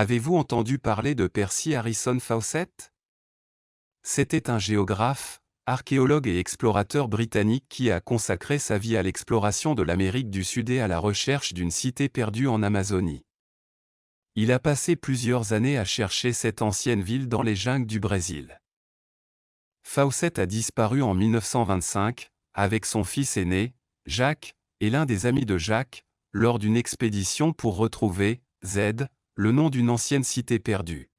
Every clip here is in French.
Avez-vous entendu parler de Percy Harrison Fawcett? C'était un géographe, archéologue et explorateur britannique qui a consacré sa vie à l'exploration de l'Amérique du Sud et à la recherche d'une cité perdue en Amazonie. Il a passé plusieurs années à chercher cette ancienne ville dans les jungles du Brésil. Fawcett a disparu en 1925, avec son fils aîné, Jacques, et l'un des amis de Jacques, lors d'une expédition pour retrouver Z, le nom d'une ancienne cité perdue.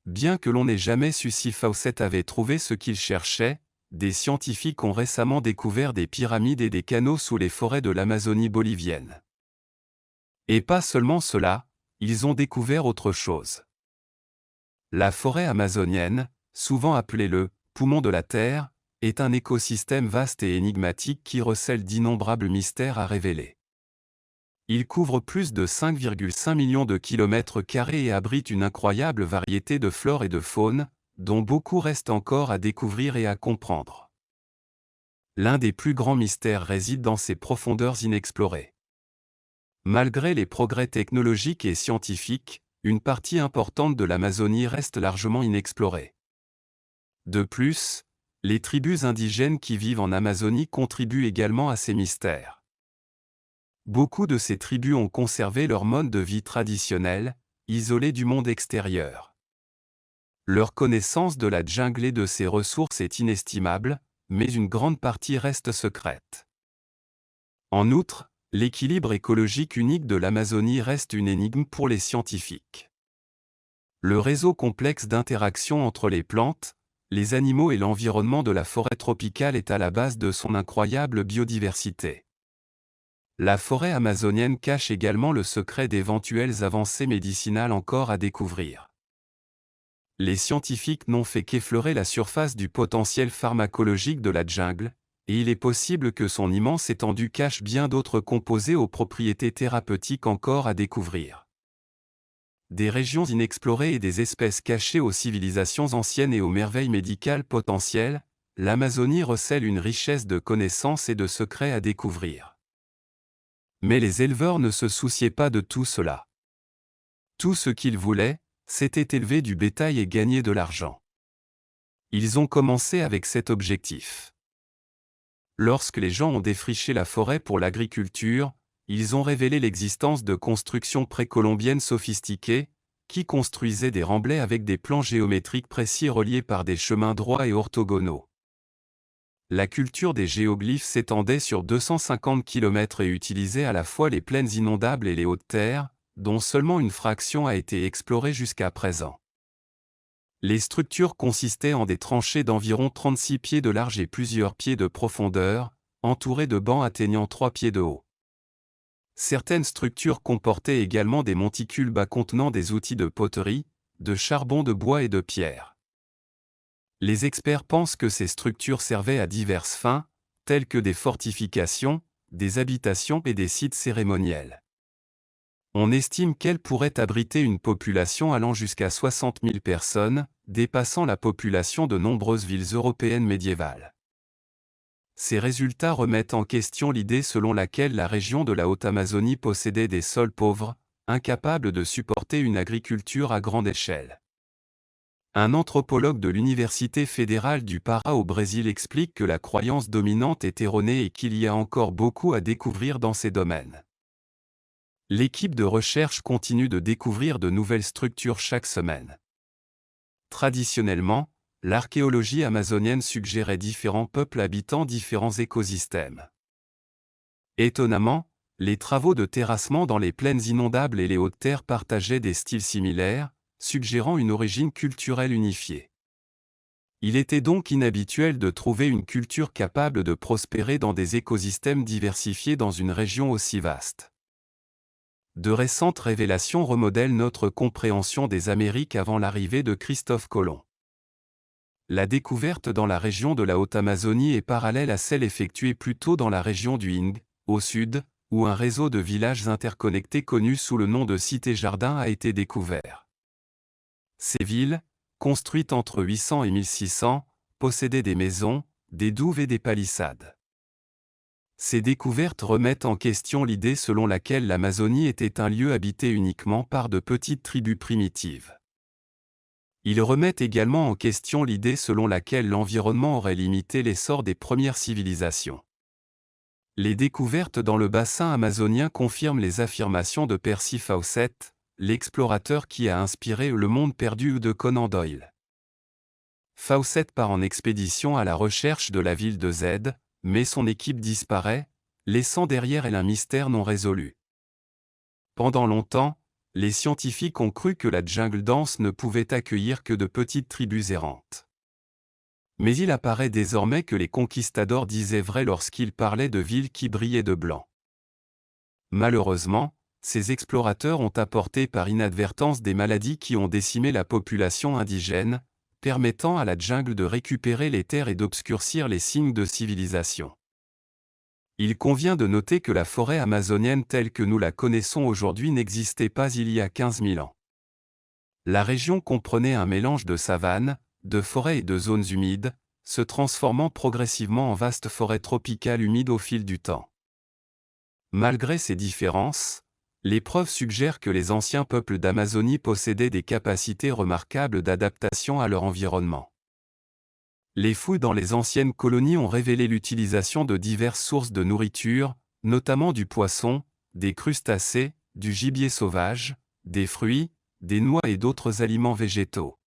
Bien que l'on n'ait jamais su si Fawcett avait trouvé ce qu'il cherchait, des scientifiques ont récemment découvert des pyramides et des canaux sous les forêts de l'Amazonie bolivienne. Et pas seulement cela, ils ont découvert autre chose. La forêt amazonienne, souvent appelée le « poumon de la Terre », est un écosystème vaste et énigmatique qui recèle d'innombrables mystères à révéler. Il couvre plus de 5,5 millions de kilomètres carrés et abrite une incroyable variété de flore et de faune, dont beaucoup restent encore à découvrir et à comprendre. L'un des plus grands mystères réside dans ses profondeurs inexplorées. Malgré les progrès technologiques et scientifiques, une partie importante de l'Amazonie reste largement inexplorée. De plus, les tribus indigènes qui vivent en Amazonie contribuent également à ces mystères. Beaucoup de ces tribus ont conservé leur mode de vie traditionnel, isolé du monde extérieur. Leur connaissance de la jungle et de ses ressources est inestimable, mais une grande partie reste secrète. En outre, l'équilibre écologique unique de l'Amazonie reste une énigme pour les scientifiques. Le réseau complexe d'interactions entre les plantes, les animaux et l'environnement de la forêt tropicale est à la base de son incroyable biodiversité. La forêt amazonienne cache également le secret d'éventuelles avancées médicinales encore à découvrir. Les scientifiques n'ont fait qu'effleurer la surface du potentiel pharmacologique de la jungle, et il est possible que son immense étendue cache bien d'autres composés aux propriétés thérapeutiques encore à découvrir. Des régions inexplorées et des espèces cachées aux civilisations anciennes et aux merveilles médicales potentielles, l'Amazonie recèle une richesse de connaissances et de secrets à découvrir. Mais les éleveurs ne se souciaient pas de tout cela. Tout ce qu'ils voulaient, c'était élever du bétail et gagner de l'argent. Ils ont commencé avec cet objectif. Lorsque les gens ont défriché la forêt pour l'agriculture, ils ont révélé l'existence de constructions précolombiennes sophistiquées, qui construisaient des remblais avec des plans géométriques précis reliés par des chemins droits et orthogonaux. La culture des géoglyphes s'étendait sur 250 km et utilisait à la fois les plaines inondables et les hautes terres, dont seulement une fraction a été explorée jusqu'à présent. Les structures consistaient en des tranchées d'environ 36 pieds de large et plusieurs pieds de profondeur, entourées de bancs atteignant 3 pieds de haut. Certaines structures comportaient également des monticules bas contenant des outils de poterie, de charbon de bois et de pierre. Les experts pensent que ces structures servaient à diverses fins, telles que des fortifications, des habitations et des sites cérémoniels. On estime qu'elles pourraient abriter une population allant jusqu'à 60 000 personnes, dépassant la population de nombreuses villes européennes médiévales. Ces résultats remettent en question l'idée selon laquelle la région de la Haute-Amazonie possédait des sols pauvres, incapables de supporter une agriculture à grande échelle. Un anthropologue de l'Université fédérale du Pará au Brésil explique que la croyance dominante est erronée et qu'il y a encore beaucoup à découvrir dans ces domaines. L'équipe de recherche continue de découvrir de nouvelles structures chaque semaine. Traditionnellement, l'archéologie amazonienne suggérait différents peuples habitant différents écosystèmes. Étonnamment, les travaux de terrassement dans les plaines inondables et les hautes terres partageaient des styles similaires, suggérant une origine culturelle unifiée. Il était donc inhabituel de trouver une culture capable de prospérer dans des écosystèmes diversifiés dans une région aussi vaste. De récentes révélations remodèlent notre compréhension des Amériques avant l'arrivée de Christophe Colomb. La découverte dans la région de la Haute-Amazonie est parallèle à celle effectuée plus tôt dans la région du Ing, au sud, où un réseau de villages interconnectés connu sous le nom de cités-jardins a été découvert. Ces villes, construites entre 800 et 1600, possédaient des maisons, des douves et des palissades. Ces découvertes remettent en question l'idée selon laquelle l'Amazonie était un lieu habité uniquement par de petites tribus primitives. Ils remettent également en question l'idée selon laquelle l'environnement aurait limité l'essor des premières civilisations. Les découvertes dans le bassin amazonien confirment les affirmations de Percy Fawcett, l'explorateur qui a inspiré Le Monde perdu de Conan Doyle. Fawcett part en expédition à la recherche de la ville de Z, mais son équipe disparaît, laissant derrière elle un mystère non résolu. Pendant longtemps, les scientifiques ont cru que la jungle dense ne pouvait accueillir que de petites tribus errantes. Mais il apparaît désormais que les conquistadors disaient vrai lorsqu'ils parlaient de villes qui brillaient de blanc. Malheureusement, ces explorateurs ont apporté par inadvertance des maladies qui ont décimé la population indigène, permettant à la jungle de récupérer les terres et d'obscurcir les signes de civilisation. Il convient de noter que la forêt amazonienne telle que nous la connaissons aujourd'hui n'existait pas il y a 15 000 ans. La région comprenait un mélange de savanes, de forêts et de zones humides, se transformant progressivement en vaste forêt tropicale humide au fil du temps. Malgré ces différences, les preuves suggèrent que les anciens peuples d'Amazonie possédaient des capacités remarquables d'adaptation à leur environnement. Les fouilles dans les anciennes colonies ont révélé l'utilisation de diverses sources de nourriture, notamment du poisson, des crustacés, du gibier sauvage, des fruits, des noix et d'autres aliments végétaux.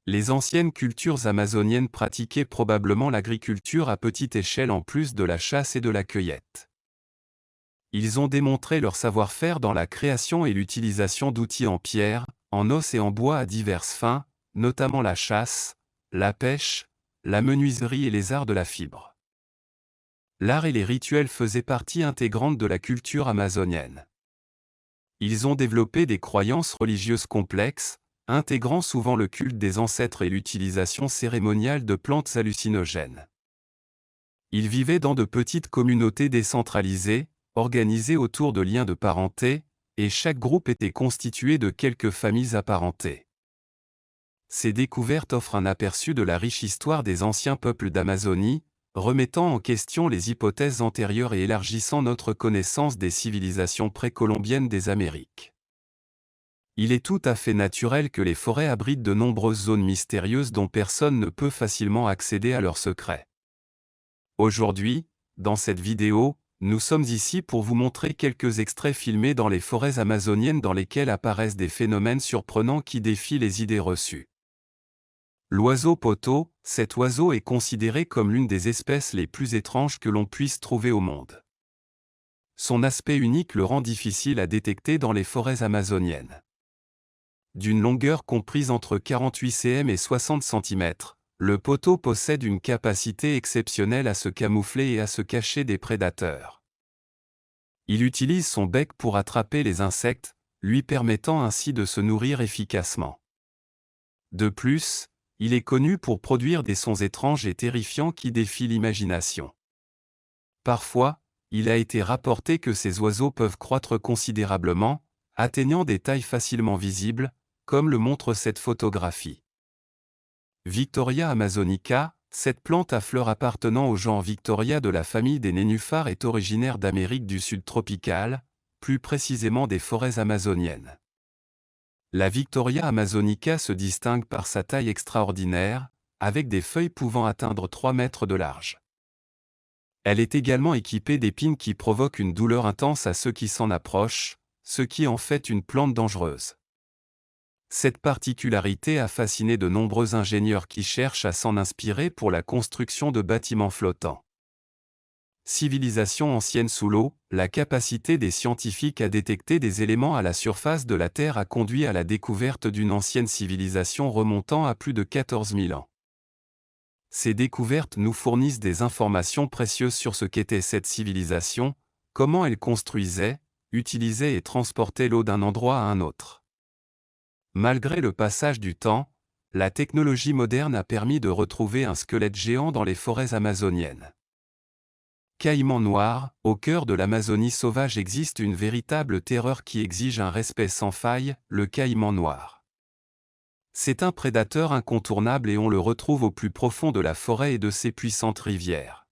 Les anciennes cultures amazoniennes pratiquaient probablement l'agriculture à petite échelle en plus de la chasse et de la cueillette. Ils ont démontré leur savoir-faire dans la création et l'utilisation d'outils en pierre, en os et en bois à diverses fins, notamment la chasse, la pêche, la menuiserie et les arts de la fibre. L'art et les rituels faisaient partie intégrante de la culture amazonienne. Ils ont développé des croyances religieuses complexes, intégrant souvent le culte des ancêtres et l'utilisation cérémoniale de plantes hallucinogènes. Ils vivaient dans de petites communautés décentralisées, organisées autour de liens de parenté, et chaque groupe était constitué de quelques familles apparentées. Ces découvertes offrent un aperçu de la riche histoire des anciens peuples d'Amazonie, remettant en question les hypothèses antérieures et élargissant notre connaissance des civilisations précolombiennes des Amériques. Il est tout à fait naturel que les forêts abritent de nombreuses zones mystérieuses dont personne ne peut facilement accéder à leurs secrets. Aujourd'hui, dans cette vidéo, nous sommes ici pour vous montrer quelques extraits filmés dans les forêts amazoniennes dans lesquels apparaissent des phénomènes surprenants qui défient les idées reçues. L'oiseau poteau, cet oiseau est considéré comme l'une des espèces les plus étranges que l'on puisse trouver au monde. Son aspect unique le rend difficile à détecter dans les forêts amazoniennes. D'une longueur comprise entre 48 cm et 60 cm, le poteau possède une capacité exceptionnelle à se camoufler et à se cacher des prédateurs. Il utilise son bec pour attraper les insectes, lui permettant ainsi de se nourrir efficacement. De plus, il est connu pour produire des sons étranges et terrifiants qui défient l'imagination. Parfois, il a été rapporté que ces oiseaux peuvent croître considérablement, atteignant des tailles facilement visibles, comme le montre cette photographie. Victoria amazonica, cette plante à fleurs appartenant au genre Victoria de la famille des nénuphars est originaire d'Amérique du Sud tropicale, plus précisément des forêts amazoniennes. La Victoria amazonica se distingue par sa taille extraordinaire, avec des feuilles pouvant atteindre 3 mètres de large. Elle est également équipée d'épines qui provoquent une douleur intense à ceux qui s'en approchent, ce qui en fait une plante dangereuse. Cette particularité a fasciné de nombreux ingénieurs qui cherchent à s'en inspirer pour la construction de bâtiments flottants. Civilisation ancienne sous l'eau, la capacité des scientifiques à détecter des éléments à la surface de la Terre a conduit à la découverte d'une ancienne civilisation remontant à plus de 14 000 ans. Ces découvertes nous fournissent des informations précieuses sur ce qu'était cette civilisation, comment elle construisait, utilisait et transportait l'eau d'un endroit à un autre. Malgré le passage du temps, la technologie moderne a permis de retrouver un squelette géant dans les forêts amazoniennes. Caïman noir, au cœur de l'Amazonie sauvage existe une véritable terreur qui exige un respect sans faille, le caïman noir. C'est un prédateur incontournable et on le retrouve au plus profond de la forêt et de ses puissantes rivières.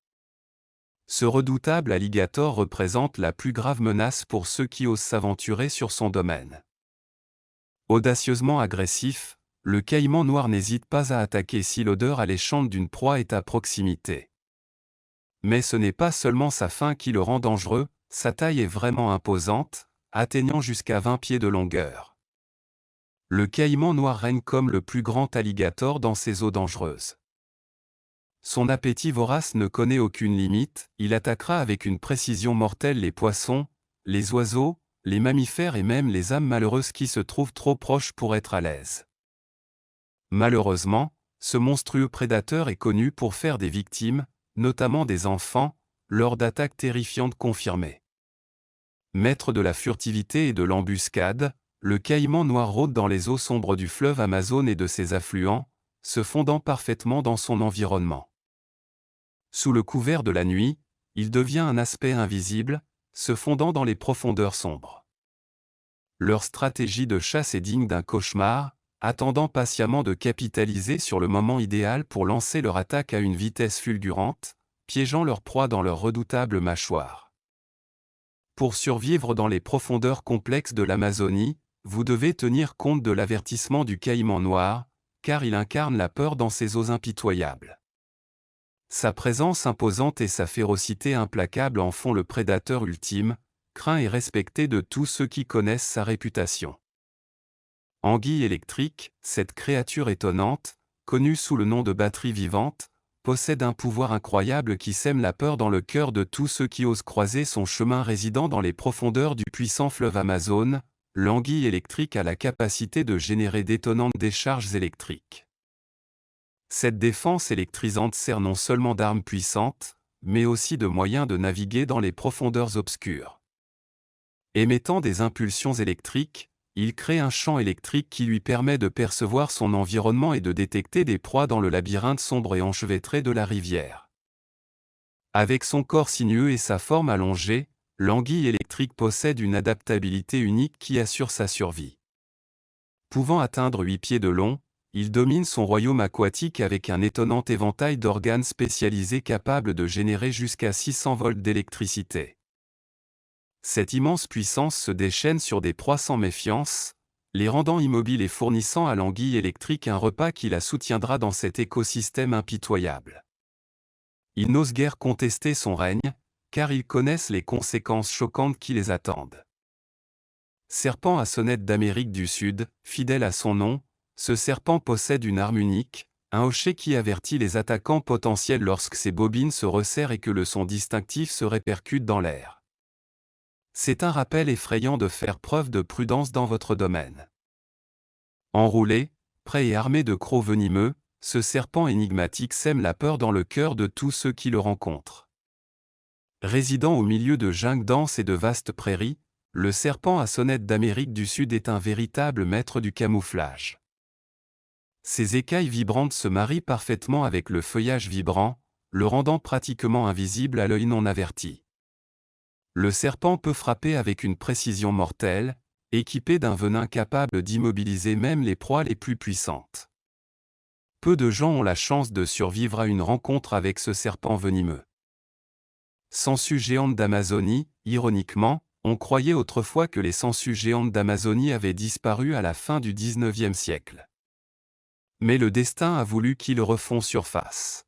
Ce redoutable alligator représente la plus grave menace pour ceux qui osent s'aventurer sur son domaine. Audacieusement agressif, le caïman noir n'hésite pas à attaquer si l'odeur alléchante d'une proie est à proximité. Mais ce n'est pas seulement sa faim qui le rend dangereux, sa taille est vraiment imposante, atteignant jusqu'à 20 pieds de longueur. Le caïman noir règne comme le plus grand alligator dans ces eaux dangereuses. Son appétit vorace ne connaît aucune limite, il attaquera avec une précision mortelle les poissons, les oiseaux, les mammifères et même les âmes malheureuses qui se trouvent trop proches pour être à l'aise. Malheureusement, ce monstrueux prédateur est connu pour faire des victimes, notamment des enfants, lors d'attaques terrifiantes confirmées. Maître de la furtivité et de l'embuscade, le caïman noir rôde dans les eaux sombres du fleuve Amazone et de ses affluents, se fondant parfaitement dans son environnement. Sous le couvert de la nuit, il devient un aspect invisible, se fondant dans les profondeurs sombres. Leur stratégie de chasse est digne d'un cauchemar, attendant patiemment de capitaliser sur le moment idéal pour lancer leur attaque à une vitesse fulgurante, piégeant leur proie dans leur redoutable mâchoire. Pour survivre dans les profondeurs complexes de l'Amazonie, vous devez tenir compte de l'avertissement du caïman noir, car il incarne la peur dans ces eaux impitoyables. Sa présence imposante et sa férocité implacable en font le prédateur ultime, craint et respecté de tous ceux qui connaissent sa réputation. Anguille électrique, cette créature étonnante, connue sous le nom de batterie vivante, possède un pouvoir incroyable qui sème la peur dans le cœur de tous ceux qui osent croiser son chemin résidant dans les profondeurs du puissant fleuve Amazone. L'anguille électrique a la capacité de générer d'étonnantes décharges électriques. Cette défense électrisante sert non seulement d'arme puissante, mais aussi de moyen de naviguer dans les profondeurs obscures. Émettant des impulsions électriques, il crée un champ électrique qui lui permet de percevoir son environnement et de détecter des proies dans le labyrinthe sombre et enchevêtré de la rivière. Avec son corps sinueux et sa forme allongée, l'anguille électrique possède une adaptabilité unique qui assure sa survie. Pouvant atteindre 8 pieds de long, il domine son royaume aquatique avec un étonnant éventail d'organes spécialisés capables de générer jusqu'à 600 volts d'électricité. Cette immense puissance se déchaîne sur des proies sans méfiance, les rendant immobiles et fournissant à l'anguille électrique un repas qui la soutiendra dans cet écosystème impitoyable. Ils n'osent guère contester son règne, car ils connaissent les conséquences choquantes qui les attendent. Serpent à sonnette d'Amérique du Sud, fidèle à son nom, ce serpent possède une arme unique, un hochet qui avertit les attaquants potentiels lorsque ses bobines se resserrent et que le son distinctif se répercute dans l'air. C'est un rappel effrayant de faire preuve de prudence dans votre domaine. Enroulé, prêt et armé de crocs venimeux, ce serpent énigmatique sème la peur dans le cœur de tous ceux qui le rencontrent. Résidant au milieu de jungles denses et de vastes prairies, le serpent à sonnette d'Amérique du Sud est un véritable maître du camouflage. Ses écailles vibrantes se marient parfaitement avec le feuillage vibrant, le rendant pratiquement invisible à l'œil non averti. Le serpent peut frapper avec une précision mortelle, équipé d'un venin capable d'immobiliser même les proies les plus puissantes. Peu de gens ont la chance de survivre à une rencontre avec ce serpent venimeux. Sangsue géante d'Amazonie, ironiquement, on croyait autrefois que les sangsues géantes d'Amazonie avaient disparu à la fin du XIXe siècle. Mais le destin a voulu qu'ils refont surface.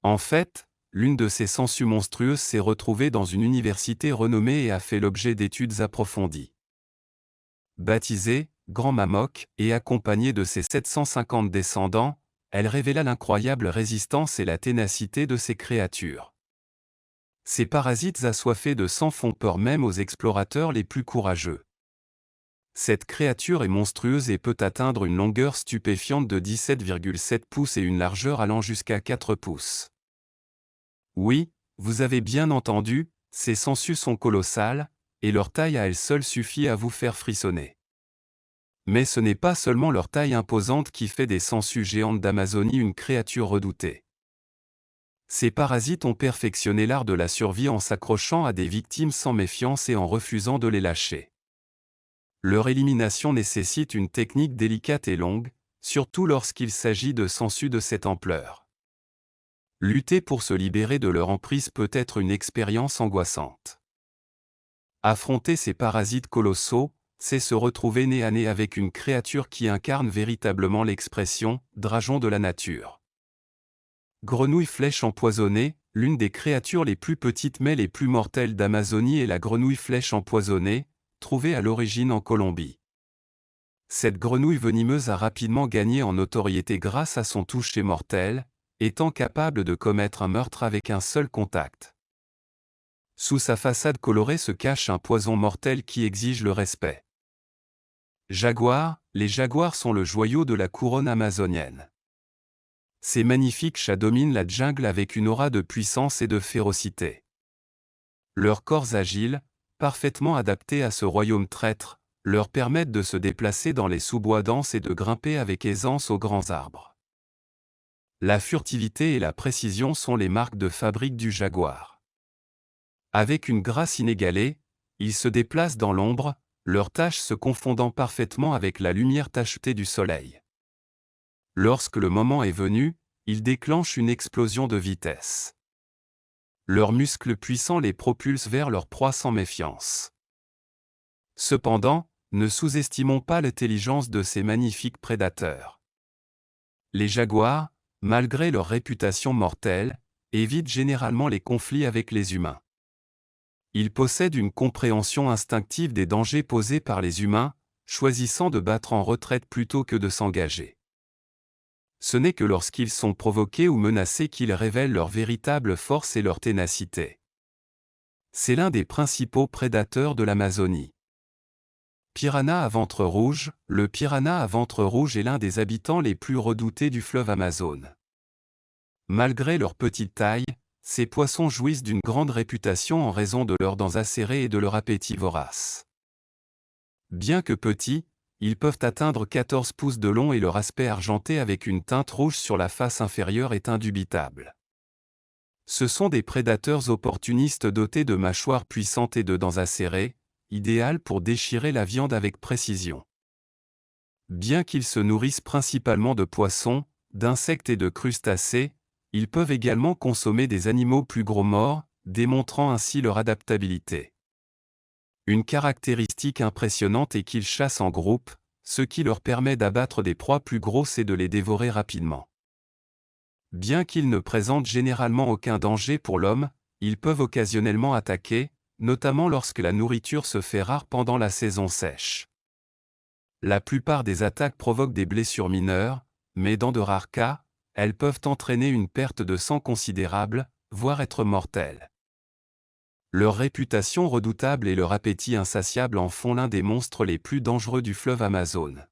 En fait, l'une de ces sangsues monstrueuses s'est retrouvée dans une université renommée et a fait l'objet d'études approfondies. Baptisée Grand Mammoth et accompagnée de ses 750 descendants, elle révéla l'incroyable résistance et la ténacité de ces créatures. Ces parasites assoiffés de sang font peur même aux explorateurs les plus courageux. Cette créature est monstrueuse et peut atteindre une longueur stupéfiante de 17,7 pouces et une largeur allant jusqu'à 4 pouces. Oui, vous avez bien entendu, ces sangsues sont colossales, et leur taille à elle seule suffit à vous faire frissonner. Mais ce n'est pas seulement leur taille imposante qui fait des sangsues géantes d'Amazonie une créature redoutée. Ces parasites ont perfectionné l'art de la survie en s'accrochant à des victimes sans méfiance et en refusant de les lâcher. Leur élimination nécessite une technique délicate et longue, surtout lorsqu'il s'agit de sangsues de cette ampleur. Lutter pour se libérer de leur emprise peut être une expérience angoissante. Affronter ces parasites colossaux, c'est se retrouver nez à nez avec une créature qui incarne véritablement l'expression « dragon de la nature ». Grenouille flèche empoisonnée, l'une des créatures les plus petites mais les plus mortelles d'Amazonie est la grenouille flèche empoisonnée, trouvée à l'origine en Colombie. Cette grenouille venimeuse a rapidement gagné en notoriété grâce à son toucher mortel, étant capable de commettre un meurtre avec un seul contact. Sous sa façade colorée se cache un poison mortel qui exige le respect. Jaguar, les jaguars sont le joyau de la couronne amazonienne. Ces magnifiques chats dominent la jungle avec une aura de puissance et de férocité. Leurs corps agiles, parfaitement adaptés à ce royaume traître, leur permettent de se déplacer dans les sous-bois denses et de grimper avec aisance aux grands arbres. La furtivité et la précision sont les marques de fabrique du jaguar. Avec une grâce inégalée, ils se déplacent dans l'ombre, leurs taches se confondant parfaitement avec la lumière tachetée du soleil. Lorsque le moment est venu, ils déclenchent une explosion de vitesse. Leurs muscles puissants les propulsent vers leur proie sans méfiance. Cependant, ne sous-estimons pas l'intelligence de ces magnifiques prédateurs. Les jaguars, malgré leur réputation mortelle, évitent généralement les conflits avec les humains. Ils possèdent une compréhension instinctive des dangers posés par les humains, choisissant de battre en retraite plutôt que de s'engager. Ce n'est que lorsqu'ils sont provoqués ou menacés qu'ils révèlent leur véritable force et leur ténacité. C'est l'un des principaux prédateurs de l'Amazonie. Piranha à ventre rouge, le piranha à ventre rouge est l'un des habitants les plus redoutés du fleuve Amazone. Malgré leur petite taille, ces poissons jouissent d'une grande réputation en raison de leurs dents acérées et de leur appétit vorace. Bien que petits, ils peuvent atteindre 14 pouces de long et leur aspect argenté avec une teinte rouge sur la face inférieure est indubitable. Ce sont des prédateurs opportunistes dotés de mâchoires puissantes et de dents acérées, idéales pour déchirer la viande avec précision. Bien qu'ils se nourrissent principalement de poissons, d'insectes et de crustacés, ils peuvent également consommer des animaux plus gros morts, démontrant ainsi leur adaptabilité. Une caractéristique impressionnante est qu'ils chassent en groupe, ce qui leur permet d'abattre des proies plus grosses et de les dévorer rapidement. Bien qu'ils ne présentent généralement aucun danger pour l'homme, ils peuvent occasionnellement attaquer, notamment lorsque la nourriture se fait rare pendant la saison sèche. La plupart des attaques provoquent des blessures mineures, mais dans de rares cas, elles peuvent entraîner une perte de sang considérable, voire être mortelles. Leur réputation redoutable et leur appétit insatiable en font l'un des monstres les plus dangereux du fleuve Amazone.